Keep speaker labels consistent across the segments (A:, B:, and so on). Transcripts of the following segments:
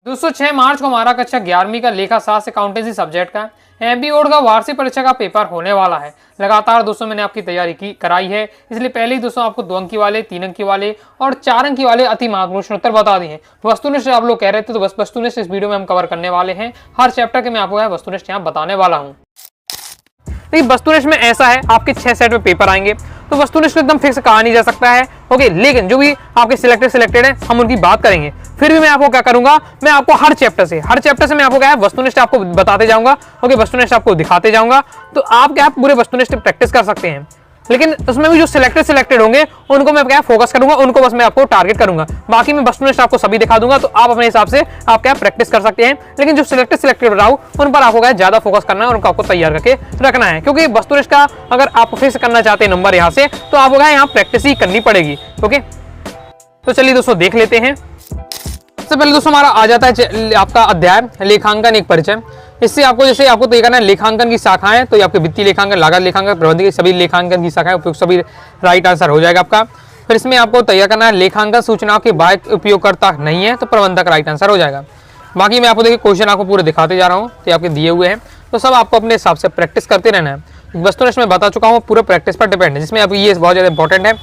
A: दोस्तों 6 मार्च को हमारा कक्षा 11वीं का लेखा शास्त्र अकाउंटेंसी सब्जेक्ट का एमबी बोर्ड का वार्षिक परीक्षा का पेपर होने वाला है। लगातार दोस्तों मैंने आपकी तैयारी कराई है, इसलिए पहले ही दोस्तों आपको 2 अंकी वाले, 3 अंकी वाले और 4 अंकी वाले अति महत्वपूर्ण प्रश्न उत्तर बता दिए हैं। वस्तुनिष्ठ आप लोग कह रहे थे, तो बस वस्तुनिष्ठ इस वीडियो में हम कवर करने वाले हैं। हर चैप्टर के मैं आपको वस्तुनिष्ठ यहाँ बताने वाला हूँ। देखिए वस्तुनिष्ठ में ऐसा है, आपके 6 सेट में पेपर आएंगे, तो वस्तुनिष्ठ एकदम फिक्स कहा नहीं जा सकता है। ओके, लेकिन जो भी आपके सिलेक्टेड है हम उनकी बात करेंगे। फिर भी मैं आपको क्या करूंगा, मैं आपको हर चैप्टर से मैं आपको क्या है वस्तुनिष्ठ आपको बताते जाऊंगा। ओके, वस्तुनिष्ठ आपको दिखाते जाऊंगा, तो आप क्या पूरे वस्तुनिष्ठ प्रैक्टिस कर सकते हैं। लेकिन उसमें भी जो सिलेक्टेड होंगे उनको मैं क्या फोकस करूंगा, उनको बस मैं आपको टारगेट करूंगा। बाकी मैं वस्तुनिष्ठ आपको सभी दिखा दूंगा, तो आप अपने हिसाब से आप क्या प्रैक्टिस कर सकते हैं। लेकिन जो सिलेक्टेड रहा उन पर आपको क्या ज्यादा फोकस करना है, उनको आपको तैयार करके रखना है। क्योंकि वस्तुनिष्ठ का अगर आप फिक्स करना चाहते हैं नंबर यहाँ से, तो आपको क्या यहाँ प्रैक्टिस ही करनी पड़ेगी। ओके, तो चलिए दोस्तों देख लेते हैं। सबसे पहले दोस्तों हमारा आ जाता है आपका अध्याय लेखांकन एक परिचय। इससे आपको जैसे आपको तय करना है लेखांकन की शाखाएं, तो ये आपके वित्तीय लेखांकन, लागत लेखांकन, प्रबंधकीय सभी लेखांकन की शाखाएं, उपयुक्त सभी राइट आंसर हो जाएगा आपका। फिर इसमें आपको तैयार करना है लेखांकन सूचनाओं के बाह्य उपयोगकर्ता नहीं है, तो प्रबंधक राइट आंसर हो जाएगा। बाकी मैं आपको देखिए क्वेश्चन आपको पूरे दिखाते जा रहा हूँ, तो आपके दिए हुए हैं, तो सब आपको अपने हिसाब से प्रैक्टिस करते रहना है। वस्तुनिष्ठ में बता चुका हूँ, पूरा प्रैक्टिस पर डिपेंड है। जिसमें अब ये बहुत ज़्यादा इंपॉर्टेंट है,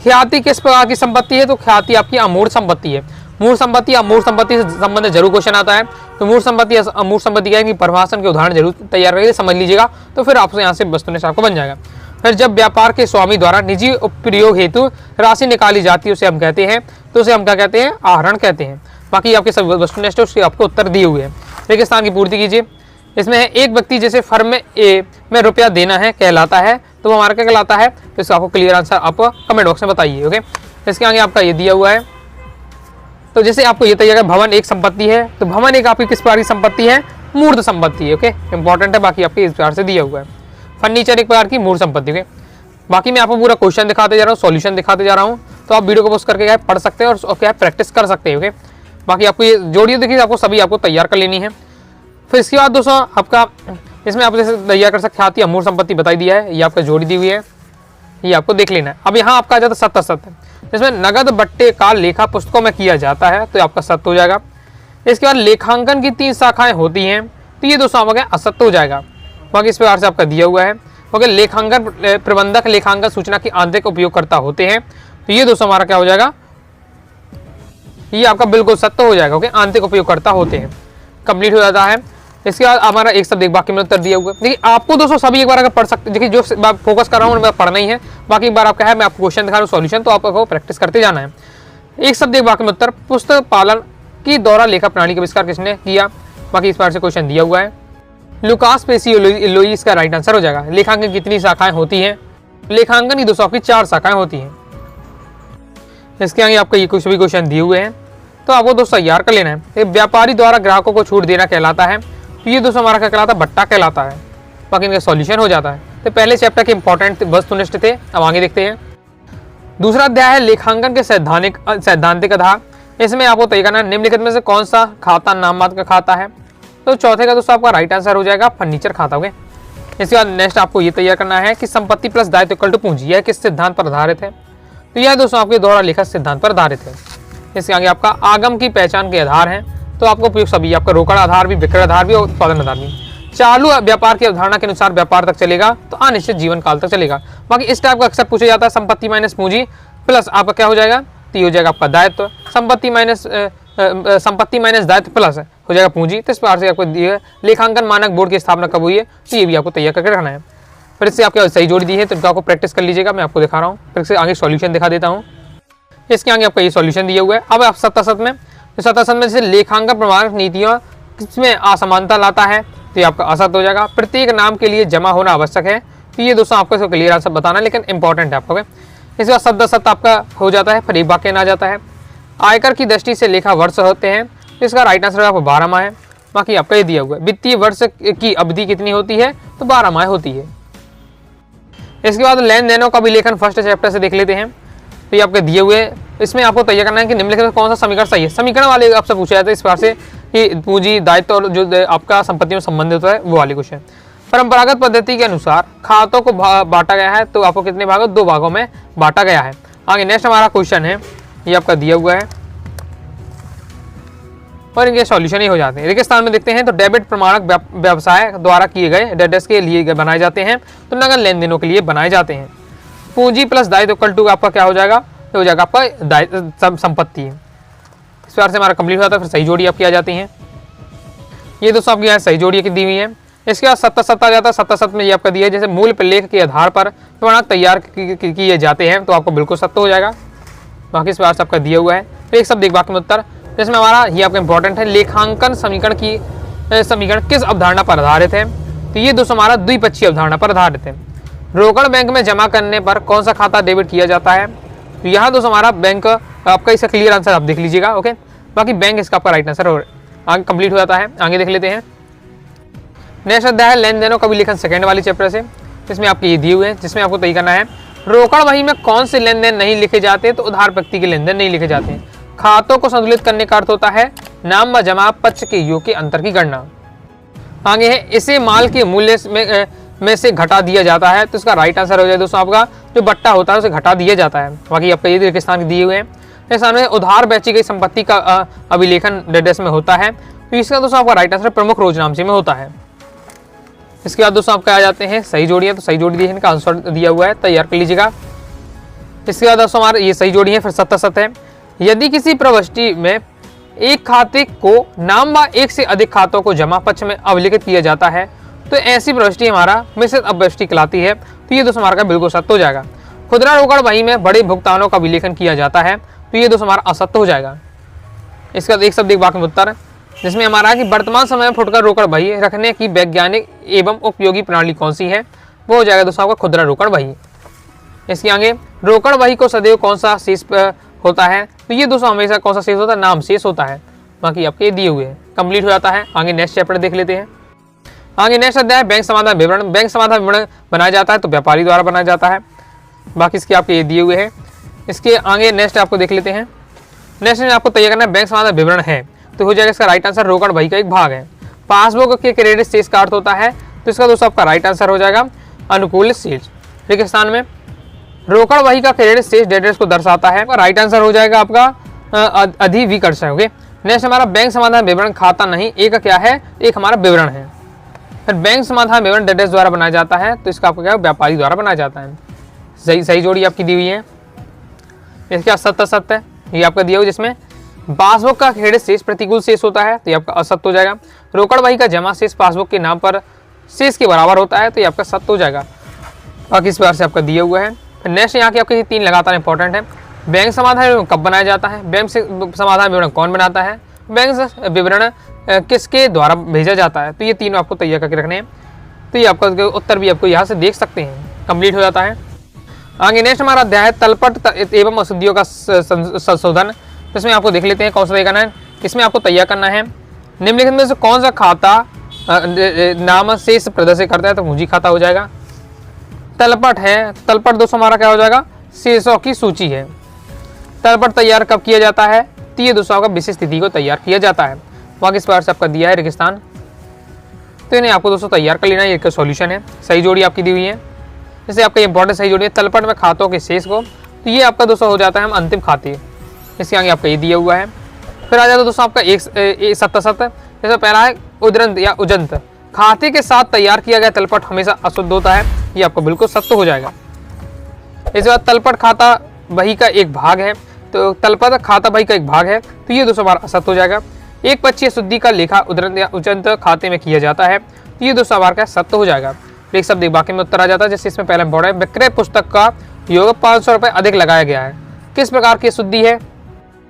A: ख्याति किस प्रकार की संपत्ति है, तो ख्याति आपकी अमूर्त संपत्ति है। मूर्त संपत्ति अमूर्त संपत्ति से संबंधित जरूर क्वेश्चन आता है, तो मूर्त संपत्ति अमूर्त संपत्ति क्या है कि परिभाषण के उदाहरण जरूर तैयार करके समझ लीजिएगा, तो फिर आपसे यहाँ से वस्तुनिष्ठ आपको बन जाएगा। फिर जब व्यापार के स्वामी द्वारा निजी उपयोग हेतु राशि निकाली जाती है उसे हम कहते हैं, तो उसे हम क्या कहते हैं, आहरण कहते हैं। बाकी आपके सब वस्तुनिष्ठ उसके आपको उत्तर दिए हुए हैं। रेगिस्तान की पूर्ति कीजिए। इसमें है एक व्यक्ति जैसे फर्म में रुपया देना है कहलाता है, तो वो हमारा क्या कहलाता है, तो इसका आपको क्लियर आंसर आप कमेंट बॉक्स में बताइए। ओके, इसके आगे आपका ये दिया हुआ है, तो जैसे आपको ये तैयार भवन एक संपत्ति है, तो भवन एक आपकी किस प्रकार की संपत्ति है, मूर्त संपत्ति है। ओके, इंपॉर्टेंट है, बाकी आपके इस प्रकार से दिया हुआ है। फर्नीचर एक प्रकार की मूर्त संपत्ति। ओके, बाकी मैं आपको पूरा क्वेश्चन दिखाते जा रहा हूँ, सॉल्यूशन दिखाते जा रहा हूँ, तो आप वीडियो को पोस्ट करके क्या पढ़ सकते हैं और क्या प्रैक्टिस कर सकते हैं। ओके, बाकी आपको ये जोड़िए, देखिए आपको सभी आपको तैयार कर लेनी है। फिर इसके बाद दोस्तों आपका इसमें आप जैसे तैयार कर सकते हैं, अमूर्त संपत्ति बताई दिया है, ये आपका जोड़ी दी हुई है, ये आपको देख लेना है। अब यहाँ आपका आ जाता है सत्य, जिसमें नगद बट्टे का लेखा पुस्तकों में किया जाता है, तो आपका सत्य हो जाएगा। इसके बाद लेखांकन की 3 शाखाएं होती हैं, तो ये दोस्तों आपका असत्य हो जाएगा। बाकी इस प्रकार से आपका दिया हुआ है। ओके, लेखांकन प्रबंधक लेखांकन सूचना की आंतरिक उपयोगकर्ता होते हैं, तो ये दोस्तों हमारा क्या हो जाएगा, ये आपका बिल्कुल सत्य हो जाएगा। ओके, आंतरिक उपयोगकर्ता होते हैं, कंप्लीट हो जाता है। इसके बाद हमारा एक शब्द एक वाक्य में उत्तर दिया हुआ है। देखिए आपको दोस्तों सभी एक बार अगर पढ़ सकते, देखिए जो फोकस कर रहा हूँ पढ़ना ही है, बाकी एक बार आपका है मैं आपको क्वेश्चन दिखा रहा हूँ सॉल्यूशन, तो आपको प्रैक्टिस करते जाना है। एक शब्द एक वाक्य में उत्तर, पुस्तक पालन की द्वारा लेखा प्रणाली का आविष्कार किसने किया, बाकी इस बार से क्वेश्चन दिया हुआ है। लुकास पेसियोली इसका राइट आंसर हो जाएगा। लेखांकन कितनी शाखाएं होती हैं, लेखांकन की दोस्तों आपकी 4 शाखाएं होती हैं। इसके आगे आपको ये कुछ भी क्वेश्चन दिए हुए हैं, तो आपको दोस्तों तैयार कर लेना है। व्यापारी द्वारा ग्राहकों को छूट देना कहलाता है, तो ये दोस्तों हमारा क्या कहलाता है, भट्टा कहलाता है। बाकी इनका सॉल्यूशन हो जाता है। तो पहले चैप्टर के इंपॉर्टेंट वस्तुनिष्ठ थे, अब आगे देखते हैं। दूसरा अध्याय है लेखांकन के सैद्धांतिक आधार। इसमें आपको तय करना है निम्नलिखित में से कौन सा खाता नाम मात्र का खाता है, तो चौथे का दोस्तों आपका राइट आंसर हो जाएगा फर्नीचर खाता। होगा। इसके बाद नेक्स्ट आपको ये तैयार करना है कि संपत्ति प्लस दायित्व इक्वल टू पूंजी, यह किस सिद्धांत पर आधारित है, तो यह दोस्तों आपके द्वारा लिखित सिद्धांत पर आधारित है। इसके आगे आपका आगम की पहचान के आधार है, तो आपको उपयोग सभी आपका रोकड़ आधार भी, विक्रय आधार भी और उत्पादन आधार भी। चालू व्यापार की अवधारणा के अनुसार व्यापार तक चलेगा, तो अनिश्चित जीवन काल तक चलेगा। बाकी इस टाइप का अक्सर पूछा जाता है, संपत्ति माइनस पूंजी प्लस आपका क्या हो जाएगा, तो हो जाएगा आपका दायित्व। संपत्ति माइनस दायित्व प्लस हो जाएगा पूंजी। तो इस प्रकार से आपको दिए लेखांकन मानक बोर्ड की स्थापना कब हुई है, तो ये भी आपको तैयार करके रखना है। फिर इससे आपके सही जोड़ी दी है, तो इनका आपको प्रैक्टिस कर लीजिएगा, मैं आपको दिखा रहा हूँ। फिर इससे आगे सॉल्यूशन दिखा देता हूँ। इसके आगे आपका ये सॉल्यूशन दिया हुआ है। अब आप सत्तासत में जैसे लेखांकन प्रमाणक नीतियों किसमें असमानता लाता है, तो ये आपका असत्य हो जाएगा। प्रत्येक नाम के लिए जमा होना आवश्यक है, तो ये दोस्तों आपको इसको क्लियर आंसर बताना, लेकिन इंपॉर्टेंट है आपको। इसके बाद सत्य सत्य आपका हो जाता है, फिर एक वाक्य आ जाता है। आयकर की दृष्टि से लेखा वर्ष होते हैं, तो इसका राइट आंसर आपको 12 माह है। बाकी आपका ये दिया हुआ है वित्तीय वर्ष की अवधि कितनी होती है, तो 12 माह होती है। इसके बाद लेन देनों का विलेखन फर्स्ट चैप्टर से देख लेते हैं, तो ये आपके दिए हुए। इसमें आपको तैयार करना है कि निम्नलिखित कौन सा समीकरण सही है। समीकरण वाले आपसे पूछा जाता है इस प्रकार से कि पूंजी दायित्व और जो आपका संपत्ति में संबंधित होता है वो वाले क्वेश्चन। परंपरागत पद्धति के अनुसार खातों को बांटा गया है, तो आपको कितने भागों, 2 भागों में बांटा गया है। आगे नेक्स्ट हमारा क्वेश्चन है, ये आपका दिया हुआ है। और इनके सॉल्यूशन ही हो जाते हैं। रेगिस्तान में देखते हैं तो डेबिट प्रमाणक व्यवसाय द्वारा किए गए डेटर्स के लिए बनाए जाते हैं, तो नगद लेन देनों के लिए बनाए जाते हैं। पूंजी प्लस दायित्व इक्वल टू आपका क्या हो जाएगा, तो हो जाएगा आपका संपत्ति। इस प्रकार से हमारा कंप्लीट होता है। फिर सही जोड़ी आपकी आ जाती हैं। ये दोस्तों आपकी यहाँ सही जोड़ी की दी हुई है। इसके बाद 77 आ जाता है। 77 में ये आपका दिया है जैसे मूल प्रलेख के आधार पर प्रमाणक तैयार किए जाते हैं, तो आपको बिल्कुल सत्य हो जाएगा। बाकी इस प्रकार से आपका दिया हुआ है। फिर एक सब देख बाकी में उत्तर, जिसमें हमारा ये आपका इंपॉर्टेंट है, लेखांकन समीकरण किस अवधारणा पर आधारित है, तो ये दोस्तों हमारा द्विपक्षीय अवधारणा पर आधारित है। रोकड़ बैंक में जमा करने पर कौन सा खाता डेबिट किया जाता है, तो यहाँ दोस्तों हमारा बैंक आपका इसका क्लियर आंसर आप देख लीजिएगा। ओके, बाकी बैंक इसका आपका राइट आंसर आगे कंप्लीट हो जाता है। आगे देख लेते हैं। नेक्स्ट अध्याय है लेन देनों का विलेखन, सेकंड वाली चैप्टर से। इसमें आपके ये दिए हुए हैं, जिसमें आपको तय करना है रोकड़ वही में कौन से लेन देन नहीं लिखे जाते, तो उधार व्यक्ति के लेन देन नहीं लिखे जाते हैं। खातों को संतुलित करने का अर्थ होता है नाम व जमा पक्ष के योग के अंतर की गणना। आगे है इसे माल के मूल्य में से घटा दिया जाता है, तो इसका राइट आंसर हो जाए दोस्तों आपका जो बट्टा होता है उसे घटा दिया जाता है। बाकी आपका ये रेगिस्तान दिए हुए हैं। इस सामने उधार बेची गई संपत्ति का अभिलेखन डेटर्स में होता है, तो इसका दोस्तों आपका राइट आंसर प्रमुख रोजनामची में होता है। इसके बाद दोस्तों आपका आ जाते हैं सही जोड़ियाँ, तो सही जोड़ी दी है, इनका आंसर दिया हुआ है, तैयार कर लीजिएगा। इसके बाद दोस्तों हमारे ये सही जोड़ी है। फिर 77 है, यदि किसी प्रविष्टि में एक खाते को नाम व एक से अधिक खातों को जमा पक्ष में अभिलेखित किया जाता है, तो ऐसी प्रविष्टि हमारा मिश्रित अपवृष्टि कहलाती है, तो ये दोस्तों हमारा बिल्कुल सत्य हो जाएगा। खुदरा रोकड़ वही में बड़े भुगतानों का विलेखन किया जाता है, तो ये दोस्तों हमारा असत्य हो जाएगा। इसका एक शब्द एक बाकी में उत्तर है, जिसमें हमारा कि वर्तमान समय में फुटकर रोकड़ बही रखने की वैज्ञानिक एवं उपयोगी प्रणाली कौन सी है, वो हो जाएगा दोस्तों आपका खुदरा रोकड़ बही। इसके आगे रोकड़ बही को सदैव कौन सा शेष होता है, तो ये दोस्तों हमेशा कौन सा शेष होता है, नाम शेष होता है। बाकी आपके दिए हुए हैं, कंप्लीट हो जाता है। आगे नेक्स्ट चैप्टर देख लेते हैं। आगे नेक्स्ट अध्याय बैंक समाधान विवरण। बैंक समाधान विवरण बनाया जाता है तो व्यापारी द्वारा बनाया जाता है। बाकी इसके आपके ये दिए हुए हैं। इसके आगे नेक्स्ट आपको देख लेते हैं। नेक्स्ट में आपको तैयार करना है बैंक समाधान विवरण है, तो हो जाएगा इसका राइट आंसर रोकड़ बही का एक भाग है। पासबुक के क्रेडिट शेष का अर्थ होता है, तो इसका दोस्तों आपका राइट आंसर हो जाएगा अनुकूल शेष। रेगिस्तान में रोकड़ बही का क्रेडिट शेष डेटर्स को दर्शाता है, राइट आंसर हो जाएगा आपका अधिविकर्षण। ओके, नेक्स्ट हमारा बैंक समाधान विवरण खाता नहीं, एक क्या है, एक हमारा विवरण है। फिर बैंक समाधान विवरण डेटर्स द्वारा बनाया जाता है, तो इसका आपका क्या व्यापारी द्वारा बनाया जाता है। सही जोड़ी आपकी दी हुई है। इसके असत्य है, ये आपका दिया हुआ, जिसमें पासबुक का क्रेडिट शेष प्रतिकूल शेष होता है, तो ये आपका असत्य हो जाएगा। रोकड़ बही का जमा शेष पासबुक के नाम पर शेष के बराबर होता है, तो ये आपका सत्य हो जाएगा। बाकी इस प्रकार से आपका दिया हुआ है। फिर नेक्स्ट यहाँ के आपके 3 लगातार इंपॉर्टेंट है। बैंक समाधान विवरण कब बनाया जाता है, बैंक से समाधान विवरण कौन बनाता है, बैंक विवरण किसके द्वारा भेजा जाता है, तो ये तीनों आपको तैयार करके रखने हैं। तो ये आपका उत्तर भी आपको यहाँ से देख सकते हैं, कंप्लीट हो जाता है। आगे नेक्स्ट हमारा अध्याय है तलपट एवं अशुद्धियों का संशोधन। इसमें आपको देख लेते हैं कौन सा तैयार करना है। इसमें आपको तैयार करना है निम्नलिखित में से कौन सा खाता नाम शेष प्रदर्शित करता है, तो पूंजी खाता हो जाएगा। तलपट है, तलपट दोस्तों हमारा क्या हो जाएगा, शेषों की सूची है। तलपट तैयार कब किया जाता है, तो ये दोस्तों आपका विशेष तिथि को तैयार किया जाता है। वहाँ इस बार से आपका दिया है रेगिस्तान, तो इन्हें आपको दोस्तों तैयार कर लेना है। ये सॉल्यूशन है। सही जोड़ी आपकी दी हुई है, जैसे आपका इंपॉर्टेंट सही जोड़ी है तलपट में खातों के शेष को, तो ये आपका दोस्तों हो जाता है हम अंतिम खाते। इसके आगे आपका ये दिया हुआ है। फिर आ जाता है दोस्तों आपका एक सत्य। जैसे पहला है उद्रंत या उजंत, खाते के साथ तैयार किया गया तलपट हमेशा अशुद्ध होता है, ये आपको बिल्कुल सत्य हो जाएगा। इसके बाद तलपट खाता बही का एक भाग है, तो तलपट खाता बही का एक भाग है, तो ये दोस्तों हमारा असत्य हो जाएगा। एक पक्षीय शुद्धि का लेखा उद्रंत या उजंत खाते में किया जाता है, तो ये दोस्तों हमारा क्या सत्य हो जाएगा। एक शब्द बाकी में उत्तर आ जाता है, जैसे इसमें पहले बोर्ड है विक्रय पुस्तक का योग 500 रुपये अधिक लगाया गया है, किस प्रकार की शुद्धि है,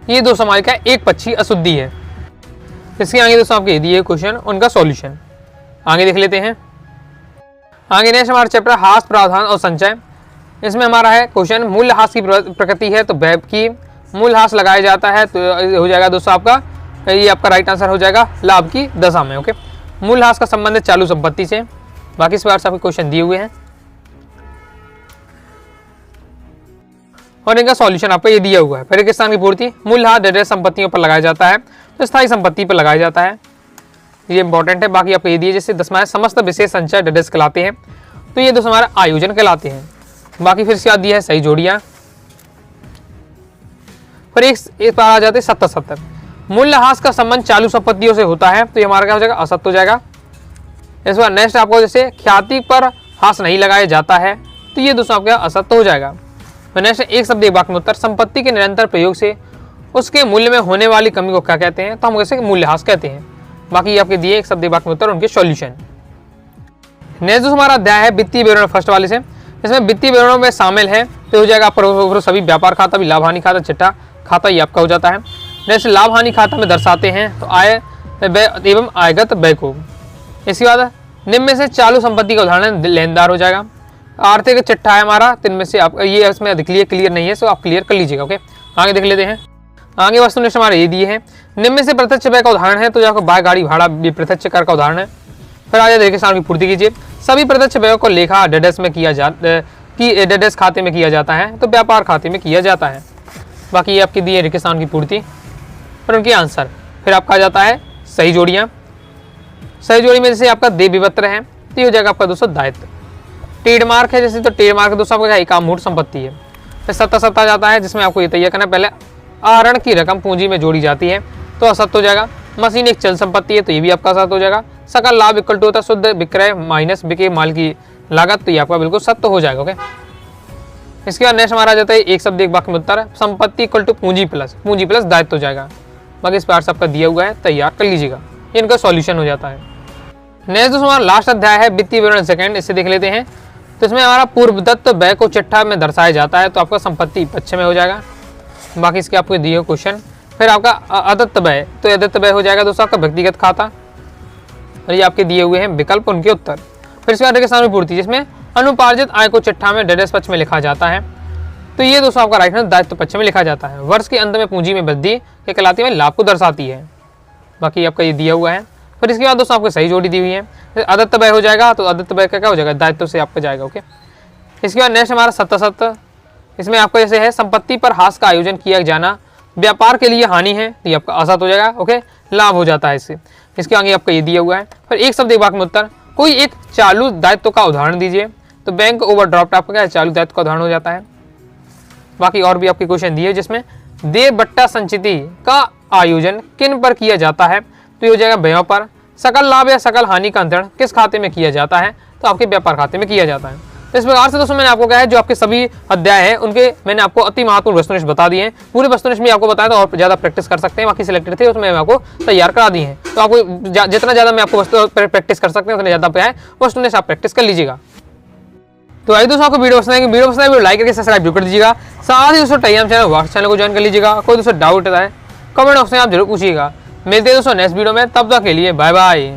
A: ये दोस्तों हमारे क्या एक पक्षी अशुद्धि है। इसके आगे दोस्तों आपके दिए क्वेश्चन उनका सॉल्यूशन आगे देख लेते हैं। आगे नेक्स्ट हमारा चैप्टर हास प्रावधान और संचय। इसमें हमारा है क्वेश्चन मूल्यह्रास की प्रकृति है, तो वेब की मूल्यह्रास लगाया जाता है, तो हो जाएगा दोस्तों आपका ये आपका राइट आंसर हो जाएगा लाभ की दशा में। ओके, मूल्यह्रास का संबंध चालू संपत्ति से। बाकी इस बार से आपके क्वेश्चन दिए हुए हैं और इनका सॉल्यूशन आपको ये दिया हुआ है। फिर रेगिस्तान की पूर्ति मूल्यह्रास डेटर्स संपत्तियों पर लगाया जाता है, तो स्थायी संपत्ति पर लगाया जाता है, ये इंपॉर्टेंट है। बाकी आपको ये दिए जैसे 10वां समस्त विशेष संचय डेटर्स कहलाते हैं, तो ये दोस्तों हमारा आयोजन कहलाते हैं। बाकी फिर इसके बाद दिया है सही जोड़ियाँ। फिर एक बार आ जाते हैं 77। मूल्यह्रास का संबंध चालू संपत्तियों से होता है, तो ये हमारा क्या हो जाएगा, असत्य हो जाएगा। इस बार नेक्स्ट आपको जैसे ख्याति पर हास नहीं लगाया जाता है, तो ये दोस्तों आपका असत्य हो जाएगा। तो नेक्स्ट एक शब्द एक वाक्य में उत्तर, संपत्ति के निरंतर प्रयोग से उसके मूल्य में होने वाली कमी को क्या कहते हैं, तो हम कैसे मूल्यह्रास कहते हैं। बाकी ये आपके दिए एक शब्द एक वाक्य में उत्तर, उनके सॉल्यूशन। नेक्स्ट दोस्तों हमारा अध्याय है वित्तीय विवरण फर्स्ट वाले से। इसमें वित्तीय विवरणों में शामिल है तो हो जाएगा आपका सभी व्यापार खाता, भी लाभ हानि खाता, चिट्ठा खाता, ये आपका हो जाता है। नेक्स्ट लाभ हानि खाता में दर्शाते हैं तो आय व्यय एवं आयगत व्यय को। इसके बाद निम्न में से चालू संपत्ति का उदाहरण लेनदार हो जाएगा। आर्थिक चिट्ठा है हमारा, तो इनमें से आप ये इसमें क्लियर नहीं है, सो आप क्लियर कर लीजिएगा। ओके, आगे देख लेते हैं। आगे वस्तुनिष्ठ हमारे ये दिए हैं। निम्न में से प्रत्यक्ष व्यय का उदाहरण है तो जो आपको बाय गाड़ी भाड़ा भी प्रत्यक्ष कर का उदाहरण है। फिर आगे देखिए साल की पूर्ति कीजिए। सभी प्रत्यक्ष व्ययों को लेखा डेडेस में डेडेस खाते में किया जाता है, तो व्यापार खाते में किया जाता है। बाकी ये आपकी दी है किसान की पूर्ति और उनकी आंसर। फिर आपका आ जाता है सही जोड़ियाँ। सही जोड़ी में जैसे आपका देय विपत्र है तो ये हो जाएगा आपका दोस्तों दायित्व। ट्रेडमार्क है जैसे, तो ट्रेडमार्क दोस्तों आपका एक अमूर्त संपत्ति है। फिर सत्ता आ जाता है जिसमें आपको ये तैयार करना है, पहले आहरण की रकम पूंजी में जोड़ी जाती है तो असत्य हो जाएगा। मशीन एक चल संपत्ति है तो ये भी आपका असत्य हो जाएगा। सकल लाभ इक्वल टू होता है शुद्ध विक्रय माइनस बिके माल की लागत, तो ये आपका बिल्कुल सत्य हो जाएगा। ओके, इसके बाद नेक्स्ट हमारा आ जाता है एक शब्द एक वाक्य में उत्तर, संपत्ति इक्वल टू पूंजी प्लस दायित्व हो जाएगा। बाकी इस पार्ट से आपका दिया हुआ है, तैयार कर लीजिएगा, ये इनका सॉल्यूशन हो जाता है। नेक्स्ट दोस्तों हमारा लास्ट अध्याय है वित्तीय विवरण सेकंड, इससे देख लेते हैं। तो इसमें हमारा पूर्वदत्त व्यय को चिट्ठा में दर्शाया जाता है तो आपका संपत्ति पक्ष में हो जाएगा। बाकी इसके आपको दिए क्वेश्चन। फिर आपका अदत्त व्यय, तो अदत्त व्यय हो जाएगा दोस्तों आपका व्यक्तिगत खाता, और ये आपके दिए हुए हैं विकल्प, उनके उत्तर। फिर इसके बाद सामने पूर्ति जिसमें अनुपार्जित आय को चिट्ठा में डेडेस पक्ष में लिखा जाता है, तो ये दोस्तों आपका राइट हैंड दायित्व पक्ष में लिखा जाता है। वर्ष के अंत में पूंजी में वृद्धि के कहलाती है लाभ को दर्शाती है। बाकी आपका ये दिया हुआ है। फिर इसके बाद दोस्तों आपको सही जोड़ी दी हुई है। अदत्त व्यय हो जाएगा तो अदत्त व्यय का क्या हो जाएगा, दायित्व से आपका जाएगा। ओके, इसके बाद नेक्स्ट हमारा सत्य, इसमें आपका जैसे है संपत्ति पर हास का आयोजन किया जाना व्यापार के लिए हानि है, तो ये आपका असत हो जाएगा। ओके, लाभ हो जाता है इससे। इसके आगे आपका ये दिया हुआ है। फिर एक शब्द एक वाक्य में उत्तर, कोई एक चालू दायित्व का उदाहरण दीजिए, तो बैंक ओवरड्राफ्ट आपका क्या है, चालू दायित्व का उदाहरण हो जाता है। बाकी और भी आपके क्वेश्चन दिए जिसमें देय बट्टा संचिति का आयोजन किन पर किया जाता है, तो ये हो जाएगा व्ययों पर। सकल लाभ या सकल हानि का अंतरण किस खाते में किया जाता है, तो आपके व्यापार खाते में किया जाता है। तो इस प्रकार से दोस्तों मैंने आपको कहा है जो आपके सभी अध्याय हैं उनके मैंने आपको अति महत्वपूर्ण वस्तुनिष्ठ बता दिए हैं। पूरे वस्तुनिष्ठ में आपको बताया तो और ज़्यादा प्रैक्टिस कर सकते हैं, बाकी सिलेक्टेड थे उसमें मैं आपको तैयार करा दी है। तो आपको जितना ज़्यादा मैं आपको वस्तु प्रैक्टिस कर सकते हैं उतना ज़्यादा है वस्तुनिष्ठ आप प्रैक्टिस कर लीजिएगा। तो आइए दोस्तों आपको वीडियो पसंद है, वीडियो लाइक करके सब्सक्राइब कर दीजिएगा। साथ ही दोस्तों टेलीग्राम चैनल व्हाट्सएप चैनल को ज्वाइन कर लीजिएगा। कोई दोस्तों डाउट है कमेंट बॉक्स में आप जरूर पूछिएगा। मिलते हैं दोस्तों नेक्स्ट वीडियो में, तब तक के लिए बाय बाय।